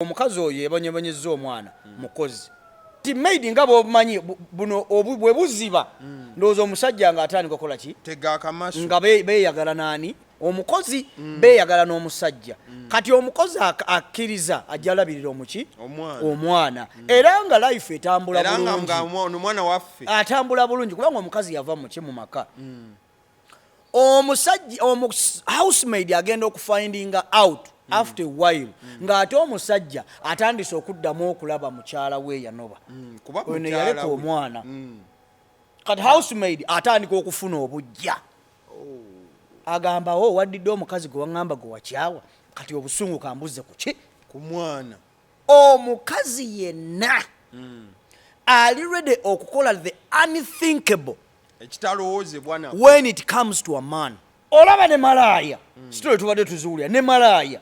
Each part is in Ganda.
Omukazi oyo yebonyebonyezza omwana mukozi. Made nga bwomanyi buno bwe buziba ndowooza omusajja nga atandika okukola ki nga beeyagala nani omukozi beeyagala n'omusajja kati omukozi akkiriza ajja alabirira omuki omwana era nga life etambula bulungi omwana waffe atambula bulungi kubanga omukazi yava muki mu maka omusajja housemaid agenda okufindinga out after a while ng'ate omusajja atandise okuddamu okulaba mukyala we yanoba ono yaleka omwana kati housemaid atandika okufuna obujja agamba waddidde omukazi gwe waŋŋamba gwe wakyawa kati obusungu kambuze ku ki ku mwana omukazi yenna ali ready okukola the unthinkable ekitalowoozebwa nako when it comes to a man olaba ne malaaya sitole tubadde tuzuulira ne malaaya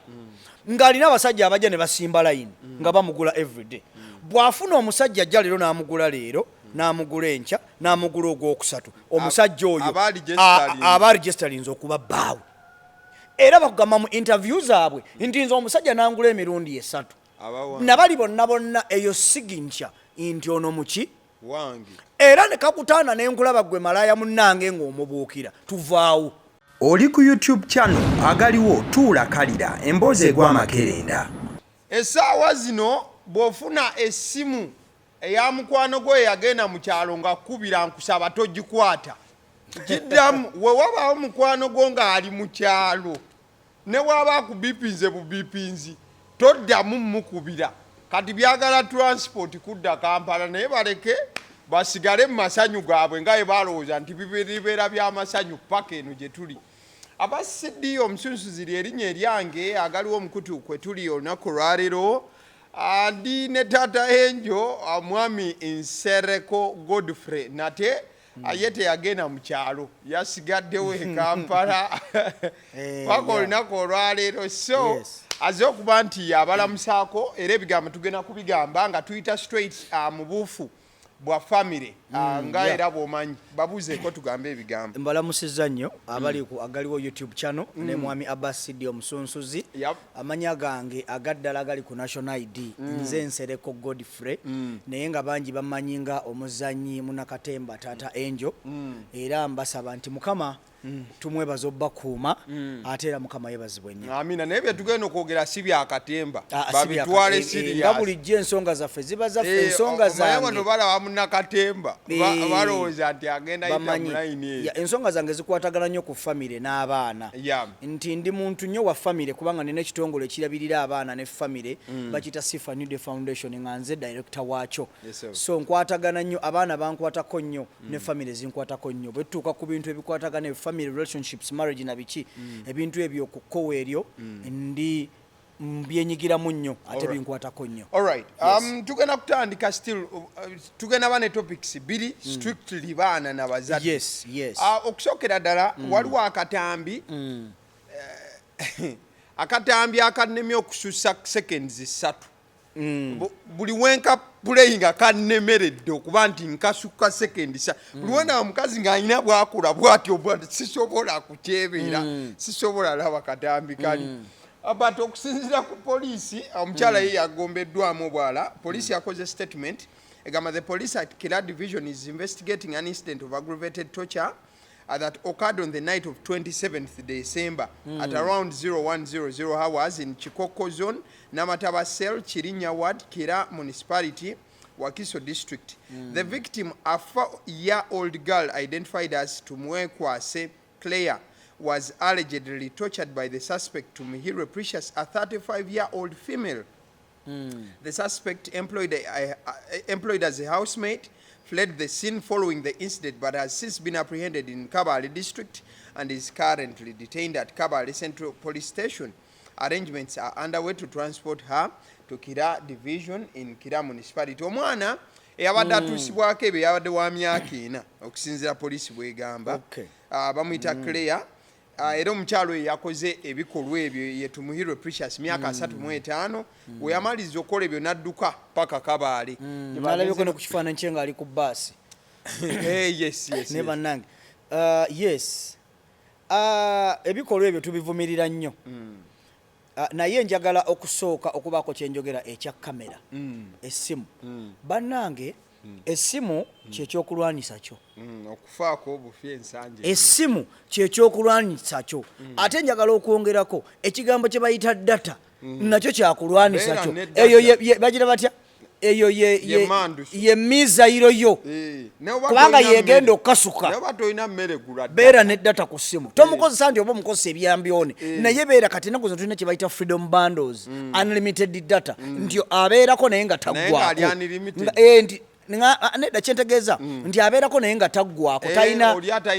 ng'alina abasajja abajja ne basimba layini nga bamugula everyday bw'afuna omusajja ajja leero n'amugula leero n'amugula enkya n'amugula ogwokusatu omusajja oyo aba registarinze okuba bbaawe era bakugamba mu interview zaabwe nti nze omusajja n'angula emirundi esatu nabali bonna eyo sigintya nti ono muki wange era ne kakutaana n'enkulaba gwe malaaya munnange ng'omubuukira tuvaawo. Oli ku YouTube channel agaliwo tuula kalira emboozi egw'amakerenda. Essaawa zino bw'ofuna essimu eya mukwano gwe yagenda mu kyalo ng'akubira nkusaba togikwata kiddamu we wabaawo mukwano gwo ng'ali mu kyalo ne waba akubipinze bubipinzi toddamu mukubira kati byagala transport kudda Kampala naye baleke basigale mu masanyu gaabwe nga bwe balowooza nti bibeera by'amasanyu paka eno gye tuli. Abasiddi omusunsuzi erinnya eryange agaliwo omukutu kwe tuli olunaku lwaleero andi ne taata enjo omwami Nsereko Godfrey nate ye teyagenda mu kyalo yasigaddewo e Kampala paka olunaku olwaleero so aze okuba nti abalamusaako era ebigambo tugenda kubigamba nga tuyita straight mu buufu bwa family nga era bwomanyi babuzeeko tugambe ebigambo. Mbalamusizza nnyo abali ku agaliwo YouTube channel ne mwami Abasiddi omusunsuzi amanya gange agaddala gali ku National ID nze Nsereko Godfrey naye nga bangi bamanyi nga omuzannyi Munakatemba Taata Angel era mbasaba nti Mukama tumwebaza obbakuuma ate era Mukama yebazibwe nnyo. Amina naye bye tugenda okwogera si byakatemba babitwale serious nga bulijjo ensonga zaffe ziba zaffe ensonga zange no balaba Munakatemba balowooza nti agenda yita mulayini eyo ensonga zange zikwatagana nnyo ku famire n'abaana nti ndi muntu nnyo wa famire kubanga nina ekitongole ekirabirira abaana ne famire bakita Sifa New Day Foundation nga nze director waakyo so nkwatagana nnyo abaana bankwatako nnyo ne famire zinkwatako nnyo bwe tutuuka ku bintu ebikwatagana family relationships marriage na biki ebintu ebyo ku eryo ndi mbyenyigiramu nnyo ate binkwatako nnyo. Alright tugenda kutandika still tugenda bane topics biri strictly baana na bazadde. Yes okusookera ddala waliwo akatambi akatambi akanemye okususa seconds 3 buli wenka playing akanemeredde okuba nti nkasuka seconds buli wena omukazi ng'alina bwakula bwatyo sisobola kukyebera sisobola laba katambi kali but okusinziira ku poliisi omukyala ye yagombeddwamu obwala poliisi yakoze statement egamba the police at Kira division is investigating an incident of aggravated torture that occurred on the night of 27th December at around 0100 hours in Chikoko zone, Namataba Cell, Chirinya Ward, Kira Municipality, Wakiso District. The victim, a 4-year-old girl identified as Tumwekwase Claire, was allegedly tortured by the suspect Tumihiro Precious, a 35-year-old female. The suspect, employed as a housemaid, fled the scene following the incident but has since been apprehended in Kabale district and is currently detained at Kabale Central Police Station. Arrangements are underway to transport her to Kira division in Kira municipality. Omwana eyabadde atuusibwako ebyo yabadde wa myaka 4 okusinziira poliisi bwegamba bamuyita Claire era omukyalo oyo yakoze ebikolwa ebyo ye Tumuhirwe Precious myaka 35 we yamaliza okukola ebyo n'adduka paka Kabale nalabye no ku kifaananyi kye ng'ali ku bbaasi yes ne bannange ebikolwa ebyo tubivumirira nnyo naye njagala okusooka okubaako kyenjogera ekya kamera essimu bannange essimu kyekyokulwanyisa kyo okufaako obufi ensanje essimu kyekyokulwanyisa kyo ate njagala okwongerako ekigambo kye bayita data nakyo kyakulwanyisa kyo eyo bagira batya eyo ye mizayiro yo kubanga yegenda okukasuka beera ne data ku ssimu tomukozesa nti oba omukozesa ebyambyone naye beera kati enaku zo tulina kye bayita freedom bundles unlimited data nti abeerako naye nga taggwako nedda kyentegeeza nti abeerako naye nga taggwako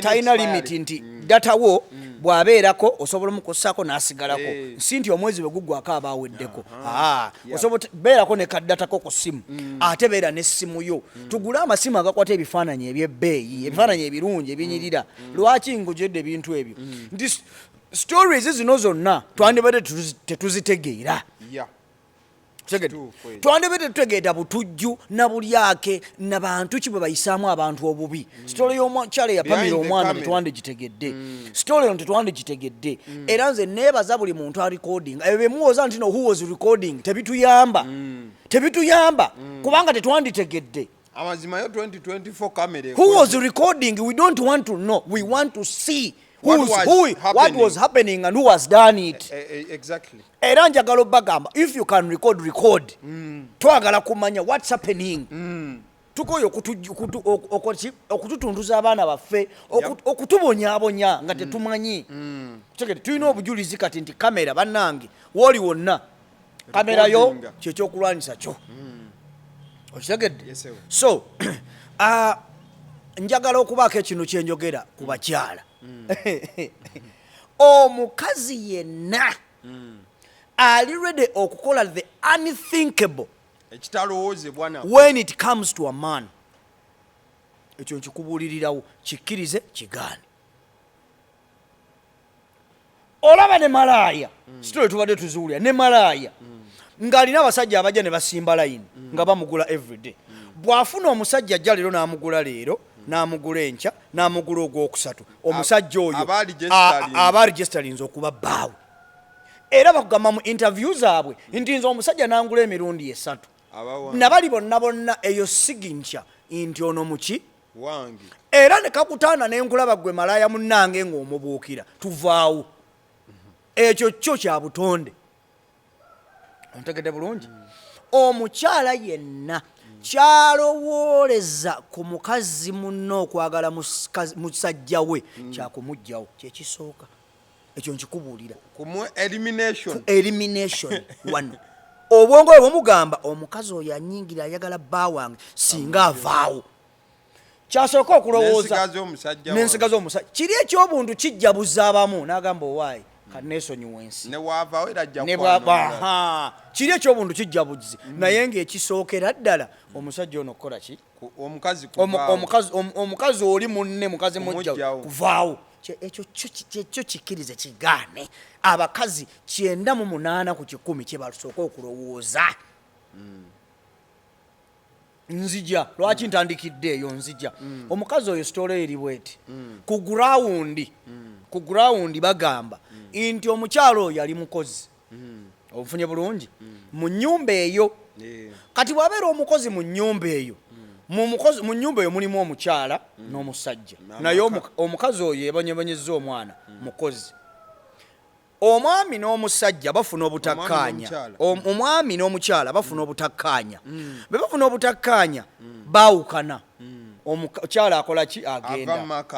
talina limiti nti data wo bw'abeerako osobola omukozesako n'asigalako si nti omwezi bwe guggwako aba aweddeko osobola beerako ne kaddatako ku ssimu ate beera n'essimu yo tugule amasimu agakwata ebifaananyi ebyebbeeyi ebifaananyi ebirungi ebinyirira lwaki ngujjedde ebintu ebyo nti stories zino zonna twandibadde tetuzitegeera twandibadde tutegeera butujju na bulyake nabantu ki bwe bayisaamu abantu obubi sitole y'omukyala eyapamira omwana tetwandigitegedde sitole eno tetwandigitegedde era nze neebaza buli muntu arecording ebyo byemuwoza nti no who was recording tebituyamba kubanga tetwanditegedde amazima yo 2024 kamera who was recording we don't want to know we want to see what was happening and who has done it exactly era njagala obbagamba if you can record twagala kumanya what's happening tukoyo okututunduza abaana baffe okutubonyaabonya nga tetumanyi tulina obujulizi kati nti kamera bannange woli wonna kamera yo kyekyokulwanyisa kyo okitegedde so njagala okubaako ekintu kyenjogera ku bakyala omukazi yenna ali ready okukola the unthinkable ekitalowoozebwa na when it comes to a man ekyo nkikubuulirirawo kikkirize kigaane olaba ne malaaya sitole tubadde tuzuulira ne malaaya ng'alina abasajja abajja ne basimba layini nga bamugula everyday bw'afuna omusajja ajja leero n'amugula leero n'amugula enkya n'amugula ogwokusatu omusajja oyo aba registarinze okuba bbaawe era bakugamba mu interview zaabwe nti nze omusajja n'angula emirundi 3 nabali bonna eyo siginkya nti ono muki wange era ne kakutaana n'enkulaba gwe malaaya munnange ng'omubuukira tuvaawo ekyo kyo kya butonde ontegedde bulungi omukyala yenna kyalowooleza ku mukazi munno okwagala musajja we kyakumugjawo kyekisooka ekyo nkikubuulira elimination wano obwongo bwe bumugamba omukazi oyo anyingira ayagala bba wange singa avaawo kyasooka okulowooza n'ensigaza omusajja kiri ekyobuntu kijjabuza abamu n'agamba owaayi kaneesonyiwa ensi kiri ekyobuntu kijjabuzi naye ng'ekisookera ddala omusajja ono okukola ki omukazi oli munne mukazi mujja kuvaawo ekyo kyo kikkirize kigaane abakazi 98 ku 100 kye basooka okulowooza nzija lwaki ntandikidde eyo nzija omukazi oyo sitole eri bweti ku gurawundi bagamba nti omukyalo oyo ali mukozi obufunye bulungi mu nnyumba eyo kati bw'abeera omukozi mu nnyumba eyo mu nnyumba eyo mulimu omukyala n'omusajja naye omukazi oyo yebonyebonyeza omwana mukozi omwami n'omusajja bafuna obutakkaanya omwami n'omukyala bafuna obutakkaanya bwe bafuna obutakkaanya baawukana omukyala akola ki agenda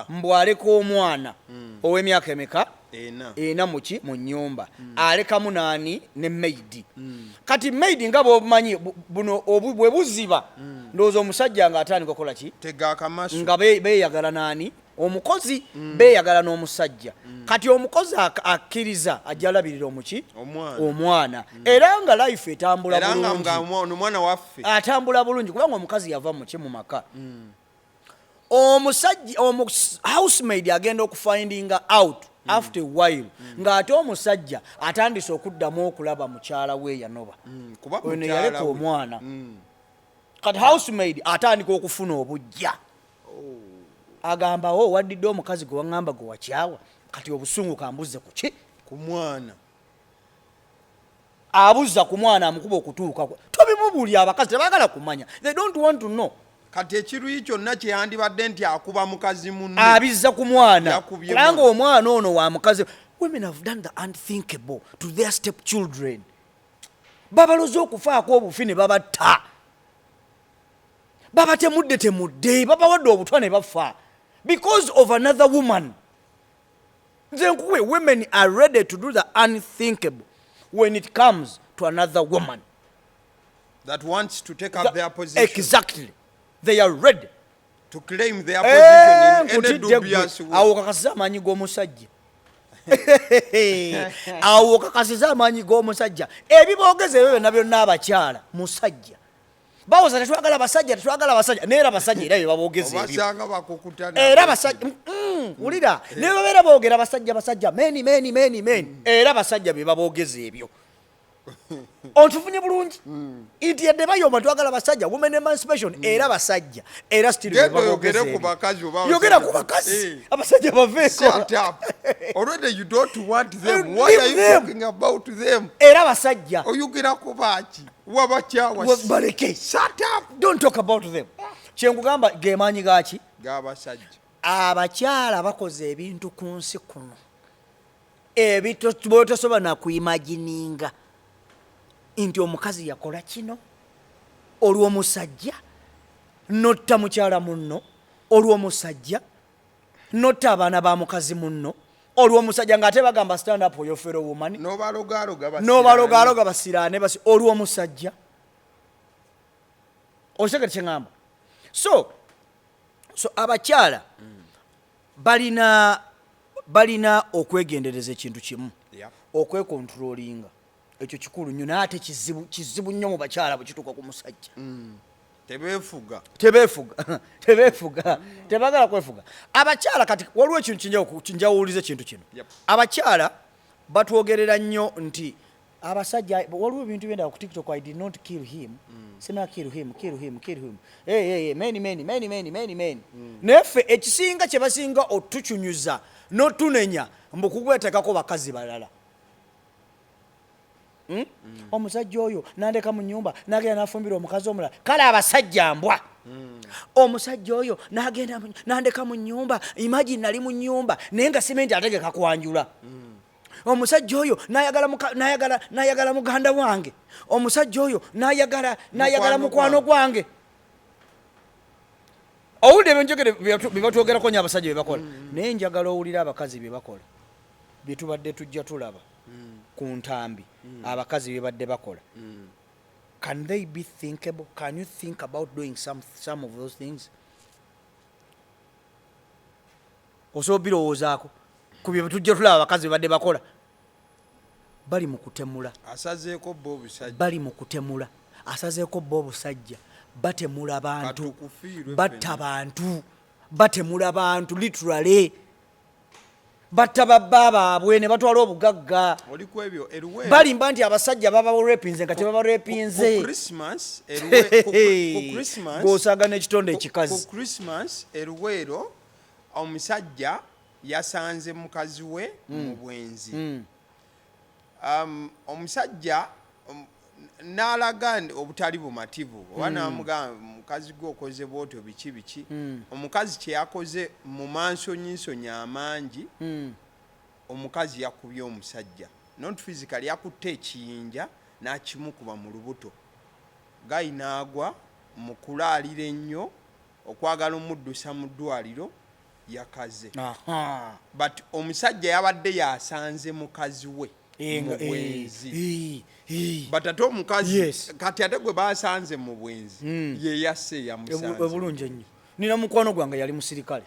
mbw'aleka omwana ow'emyaka emeka ena muki mu nnyumba alekamu naani ne maidi kati maidi nga bwobumanyi buno bwe buziba ndowooza omusajja nga atandika okukola ki nga beeyagala naani omukozi beeyagala n'omusajja kati omukozi akkiriza ajja alabirira omuki omwana era nga life etambula bulungi atambula bulungi kubanga omukazi yava muki mu maka omusajja housemaid agenda okufindinga out after a while ng'ate omusajja atandise okuddamu okulaba mukyala we yanoba oyo ne yaleka omwana kati housemaid atandika okufuna obujja agamba waddidde omukazi gwe waŋŋamba gwe wakyawa kati obusungu kambuze ku ki ku mwana abuza ku mwana amukuba okutuuka tobimubulya abakazi tebaagala kumanya they don't want to know kati ekiruyi kyonna kyeyandibadde nti akuba mukazi munne abizza ku mwana kubanga omwana ono wa mukazi. Women have done the unthinkable to their stepchildren. Babaloza okufaako obufi ne babatta babatemudde babawadde obutwa ne bafa because of another woman. Nze nkuwe women are ready to do the unthinkable when it comes to another woman that wants to take up their position. Exactly. They are ready to claim their position in any dubious way. Awo kakasiza amaanyi g'omusajja. Awo kakasiza amaanyi g'omusajja. Ebiboogeze ebyo byonna byonna abakyala musajja. Bawoza tetwagala abasajja neera abasajja era bebaboogeze ebyo. Obasanga bakukutana. Era abasajja wulira ne babeera boogera abasajja men era abasajja bebaboogeze ebyo. Ontufunye bulungi nti yadde bayomba twagala basajja women emancipation era basajja era still yogera ku bakazi abasajja baveeko already you don't want them. Why are you talking about them? Era basajja oyogera ku baki wabakyawa bareke shut up, don't talk about them. Kyengugamba gemaanyi gaki g'abasajja. Abakyala bakoze ebintu ku nsi kuno ebitosobola na kuimagininga nti omukazi yakola kino olw'omusajja notta mukyala munno olw'omusajja notta abaana ba mukazi munno olw'omusajja ng'ate bagamba stand up for your fellow woman n'obalogaaloga basiraane olw'omusajja. Osekete kyeŋŋamba. So abakyala balina okwegendereza ekintu kimu okwekontrolinga. Ekyo kikulu nnyo naye ate kizibu nnyo mu bakyala bwe kituuka ku musajja. Tebeefuga tebagala kwefuga. Abakyala kati waliwo ekintu kinjawuliza ekintu kino. Abakyala batwogerera nnyo nti abasajja waliwo ebintu byenda ku TikTok I did not kill him. Sema kill him. Hey, many. Neffe ekisinga kye basinga otukyunyuza n'otunenya mbu kugwetekako bakazi balala. Omusajja oyo nandeka mu nnyumba nagenda nafumbira omukazi omulala kale abasajja mbwa. Omusajja oyo nandeka mu nnyumba imagine nali mu nnyumba naye nga simenti ategeka kwanjula. Omusajja oyo nayagala muganda wange. Omusajja oyo nayagala mukwano gwange. Owulire ebyenjogere byebatwogerako nnyo abasajja byebakola naye njagala owulira abakazi byebakola byetubadde tujja tulaba ku ntambi abakazi bebadde bakola. Can they be thinkable? Can you think about doing some of those things? Osobola birowoozaako ku bye tujja tulaba abakazi bebadde bakola. Bali mu kutemula asazeeko bo obusajja batemula bantu batta bantu batemula bantu literally batta babba baabwe ne batwala obugagga. Balimba nti abasajja babarepinze nga tebabarepinze. G'osaaga n'ekitonde ekikazi. Ku Christmas eruweero omusajja yasanze mukazi we mu bwenzi. Omusajja n'alaga obutali bumativu oba n'amugamba mukazi gwe okoze bwotyo biki. Omukazi kye yakoze mu mansonyinsonyi amangi omukazi yakubye omusajja not physically yakutte ekiyinja n'akimukuba mu lubuto. Gayi n'agwa mu kulaalira ennyo okwagala omuddusa mu ddwaliro yakaze. But omusajja yabadde yasanze mukazi we mu bwenzi. But ate omukazi kati ate gwe basanze mu bwenzi ye yasse yamusanze. Bulungi ennyo. Nina mukwano gwange yali musirikale.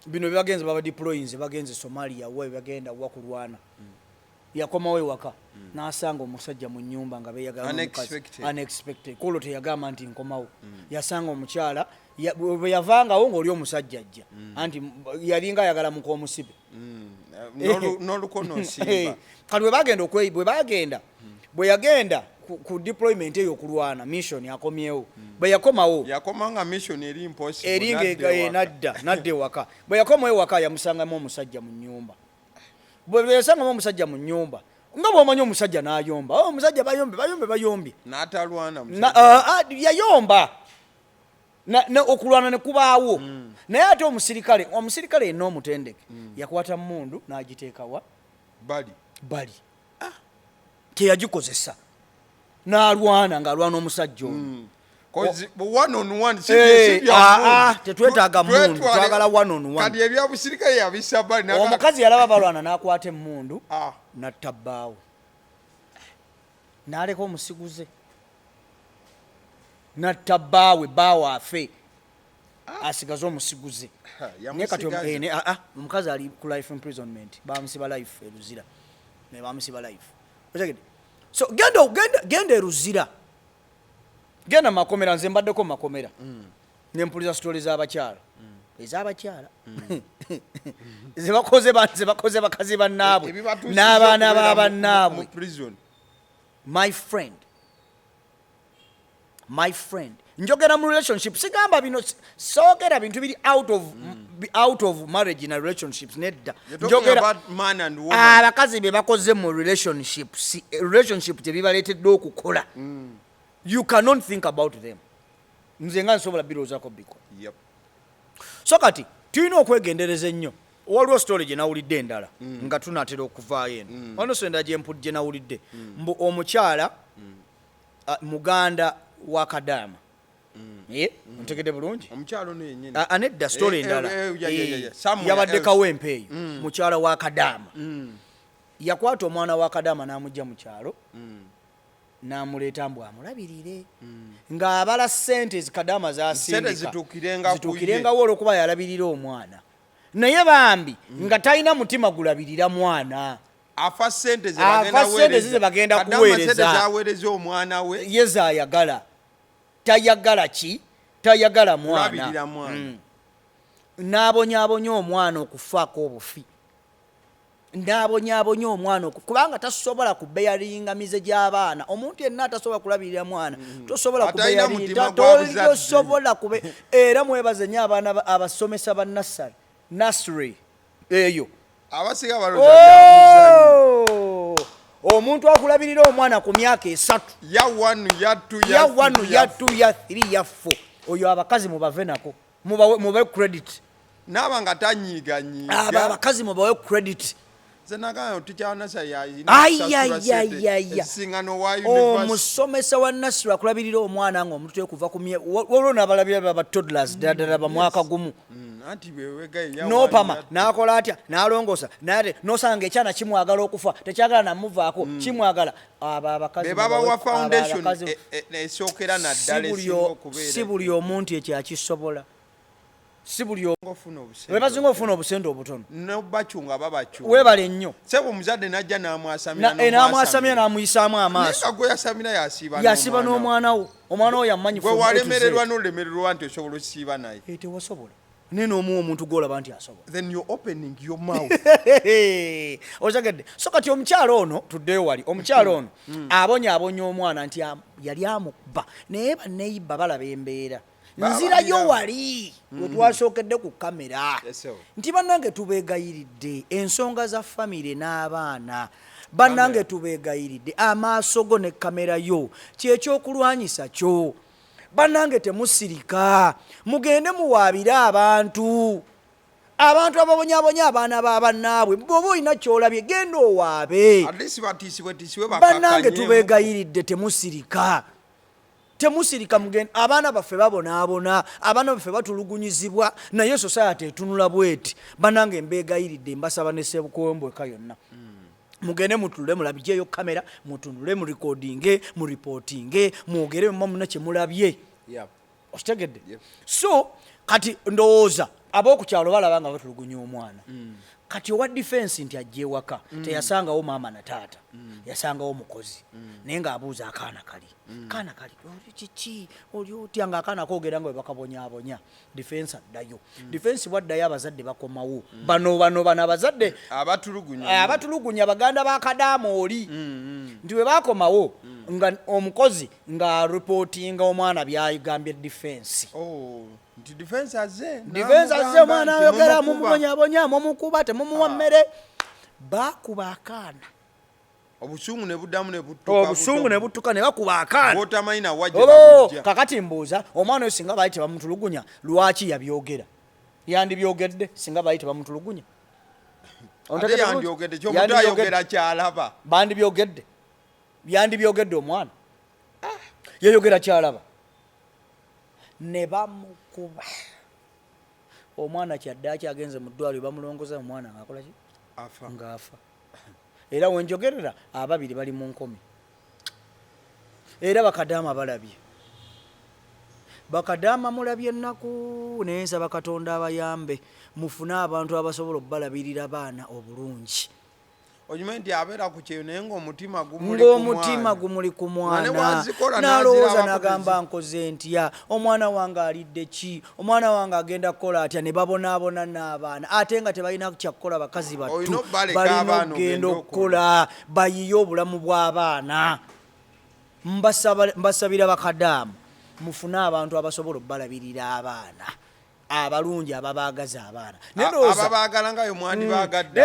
Bino bagenze baba deployinze bagenze Somalia we bagenda wa kulwana. Yakomawo ewaka n'asanga omusajja mu nnyumba nga beeyagala unexpected. Kulo teyagamba nti nkomawo. Yasanga omukyala bwe yavangawo ng'oli omusajja ajja anti yalinga ayagala muko omusibe. N'olukono nsimba. Kati bwe yagenda ku deployment eyo okulwana mission yakomyewo. Bwe yakomawo yakomanga mission eri impossible eringa nadda ewaka. Bwe yakomawo ewaka yamusangamu omusajja mu nnyumba. Bwe yasangamu omusajja mu nnyumba nga bw'omanyi omusajja n'ayomba omusajja bayombe n'atalwana yayomba okulwana ne kubaawo naye ate omusirikale yenna omutendeke yakwata mundu n'agiteekawa bali teyagikozesa n'alwana ng'alwana omusajja ono tetwetaaga mundu twagala one on one omukazi yalaba balwana n'akwata emmundu natta bbaawo n'aleka omusiguze natta bbaawe bbaawo afe asigaze omusiguze naye kati omukazi ali ku life imprisonment bamusiba life eruzira naye bamusiba life so genda eruzira genda makomera nze mbaddeko makomera nempulira story z'abakyala ez'abakyala zebakoze bakazi bannaabwe n'abaana b'abannaabwe my friend njogera mu relationship sigamba bino soogera bintu biri out of marriage in a relationships nedda njogera abakazi be bakoze mu relationship tebibaleetedde okukola you cannot think about them nze nga nsobola birozaako bikola so kati tulina okwegendereza ennyo waliwo story gye nawulidde endala nga tunatera okuvaayo eno wano senda gye nawulidde mbu omukyala muganda wa Kadaama ntegedde bulungi anedda story endala yabadde kawempe eyo mukyala wa Kadaama yakwata omwana wa Kadaama n'amugja mu kyalo n'amuleeta mbu amulabirire ng'abala sente Kadaama zasindika zituukirengawo olw'okuba yalabirira omwana naye bambi nga talina mutima gulabirira mwana afa sente ze bagenda kuweereza omwana we ye zaayagala tayagala mwana n'abonyaabonya omwana okufaako obufi n'abonyaabonya omwana kubanga tasobola kubeyaringa mize gy'abaana omuntu yenna atasobola kulabirira mwana tosobola kube era mwebaze nnyo abaana abasomesa ba nursery eyo abasiga omuntu akulabirira omwana ku myaka 3 ya 1 ya 2 ya 3 ya 4 oyo abakazi mubave nako mubawe credit n'abanga tanyiga abakazi mubawe credit omusomesa wa nursery akulabirira omwana nga omuntu kuva ku waliwo n'abalabira ba toddlers ddala bamwaka gumu n'opama n'akola atya n'alongosa n'osanga ekyana kimwagala okufa tekyagala namuvaako kimwagala abo abakazi bebabawa foundation esookera naddala si buli omuntu ekyo akisobola si buli webazinga ofuna obusente obutono nobachunga babachunga webale nnyo sebo muzadde najja n'amwasamira n'amuyisaamu amaaso yasiba n'omwana wo omwana wo yamanyi walemererwa n'olemererwa nti osobola okusiiba naye tewasobola naye n'omuwa omuntu gwolaba nti asobola then you're opening your mouth ozagedde so kati omukyalo ono tuddeyo wali omukyalo ono abonye omwana nti yali amukuba naye banneeyibba balaba embeera nzirayo wali wetwasookedde ku kamera nti bannange tubeegayiridde ensonga za famire n'abaana bannange tubeegayiridde amaaso go ne kamera yo kyekyokulwanyisa kyo bannange temusirika mugende muwaabire abantu ababonyabonya abaana b'abannaabwe bw'oba olina kyolabye genda owaabe bannange tubeegayiridde temusirika mugenda abaana baffe babonaabona abaana baffe batulugunyizibwa naye society etunula bweti bannange mbeegayiridde mbasaba ne sebukombweka yonna mugende mutulule mulabijeyo kamera mutunule mu recordinge mu reportinge mwogere muna kye mulabye okitegedde so kati ndowooza ab'okukyalo balaba nga batulugunya omwana kati owa defense nti ajja ewaka teyasangawo maama na taata yasangawo mukozi naye ng'abuuza akaana kali oli kiki oli otya ng'akaana koogera nga bwe bakabonyaabonya defense addayo defense bwaddayo abazadde bakomawo bano abazadde abatulugunya baganda ba Kadaama oli nti bwe bakomawo nga omukozi ng'aripootinga omwana byayigambye defense defense azze omwana ayogera mumubonyabonya mumukuba temumuwa mmere bakuba akaana obusungu ne buddamu ne buttuka obusungu ne buttuka ne bakuba akaana botamayina wajja kakati mbuuza omwana oyo singa baali tebamutulugunya lwaki yabyogera yandibyogedde singa baali tebamutulugunya ate yandyogedde kyomuntu ayogera kyalaba yandibyogedde omwana yayogera kyalaba ne bamukuba omwana kyaddaaki agenze mu ddwaliro bamulongoza omwana ngaakola ki ngaafa era wenjogerera ababiri bali mu nkomi era bakadaama balabye bakadaama mulabye ennaku naye nsaba Katonda abayambe mufune abantu abasobola okubalabirira baana obulungi okimanyi nti abeera ku kyeyo naye ng'omutima gumuli ku mwana n'alowooza n'agamba nkoze ntya omwana wange alidde ki omwana wange agenda kukola atya ne babonaabona n'abaana ate nga tebalina kyakukola bakazi battu balina okugenda okukola bayiye obulamu bw'abaana mbasabira bakadaama mufune abantu abasobola okubalabirira abaana abalungi ababaagaza abaana ababaagala ngayo mwandibaagadde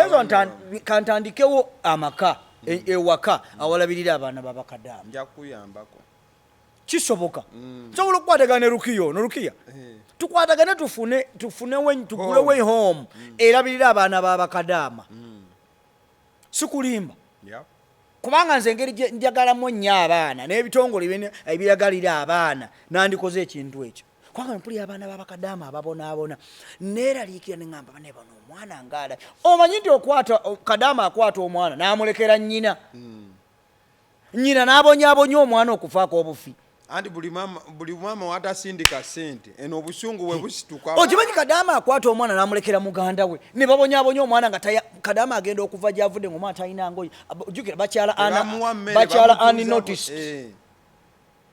kantandikewo amaka ewaka awalabirira abaana babakadaama njakuyambako kisoboka nsobola okukwatagana ne Rukiya tukwatagane tugule way home erabirira abaana babakadaama sikulimba kubanga nze engeri njagalamu nnyo abaana n'ebitongole ebiragalira abaana nandikoze ekintu ekyo kubanga mpulira abaana babakadaama ababonaabona neeraliikira neŋŋamba bane bano omwana ngaala omanyi nti kadaama akwata omwana n'amulekera nnyina n'abonyaabonya omwana okufaako obufi anti buli maama watasindika ssente eno obusungu bwe busituka okimanyi kadaama akwata omwana n'amulekera muganda we ne babonyaabonya omwana nga kadaama agenda okuva gy'avudde ng'omwana talina ngoye jjukira bakyala ani noticed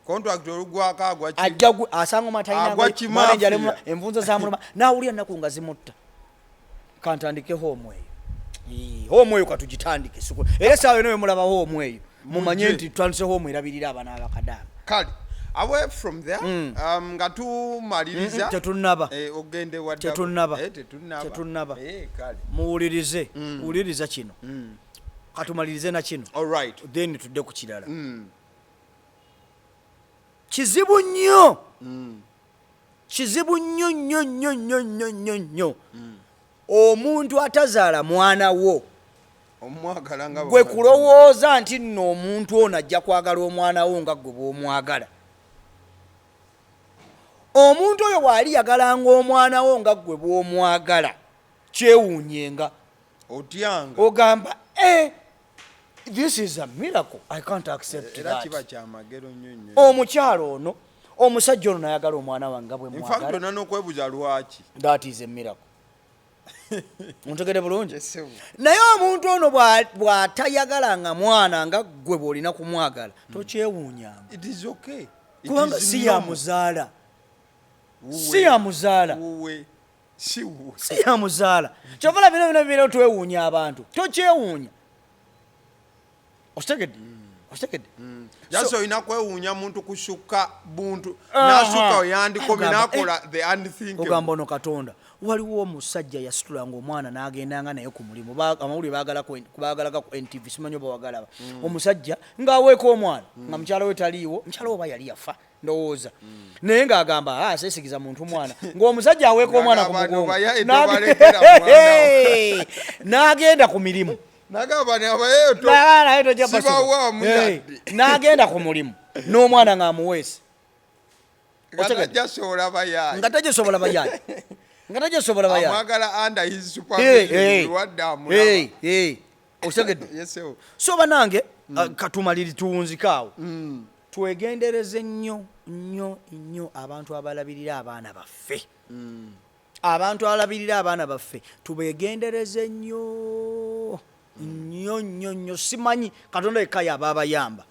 contract olugwako asanga omwana envunza zamuluma n'awulira ennaku nga zimutta kantandike hoomu eyo katugitandike era esaawa yona wemulaba hoomu eyo mumanye nti twandise hoomu erabirira abaana abakadaama kale away from there nga tumaliriza tetunnaba ogende tetunnaba muwulirize wuliriza kino katumalirize na kino then tudde ku kirala kizibu nnyo nnyo omuntu atazaala mwana wo gwe kulowooza nti nno omuntu ono ajja kwagala omwana wo nga gwe bw'omwagala omuntu oyo bw'ali yagalanga omwana wo nga gwe bw'omwagala kyewuunyenga otyanga ogamba this is a miracle. I can't accept that. Omukyalo ono, omusajja ono nayagala omwana wange bwe mwagala. In fact, ona n'okwebuuza lwaki. That is a miracle. Ontegedde bulungi? Naye omuntu ono bw'atayagalanga mwana nga gwe bw'olina kumwagala, tokyewuunyanga. It is okay. Kubanga si yamuzaala. Si yamuzaala. Si yamuzaala. Kyovala bino bino twewuunya abantu. Tokyewuunya. Ostegedde yaso olina kwewuunya muntu kusukka buntu n'asukka oyandikomi n'akola the unthinkable. Ogamba ono Katonda waliwo omusajja yasitulanga omwana n'agendanga naye ku mulimu amawulire baagalaga ku NTV simanyi oba wagalaba omusajja ng'aweeka omwana nga mukyala we taliiwo mukyala we oba yali yafa ndowooza naye ng'agamba seesigiza muntu mwana ng'omusajja aweeka omwana ku mugongo n'agenda ku mirimu n'agenda ku mulimu n'omwana ng'amuweese nga tagisobola bayaye osegedde so banange katumaliri tuwunzikaawo twegendereze nnyo abantu abalabirira abaana baffe abantu abalabirira abaana baffe tubegendereze nnyo simanyi Katonda yekka y'aba abayamba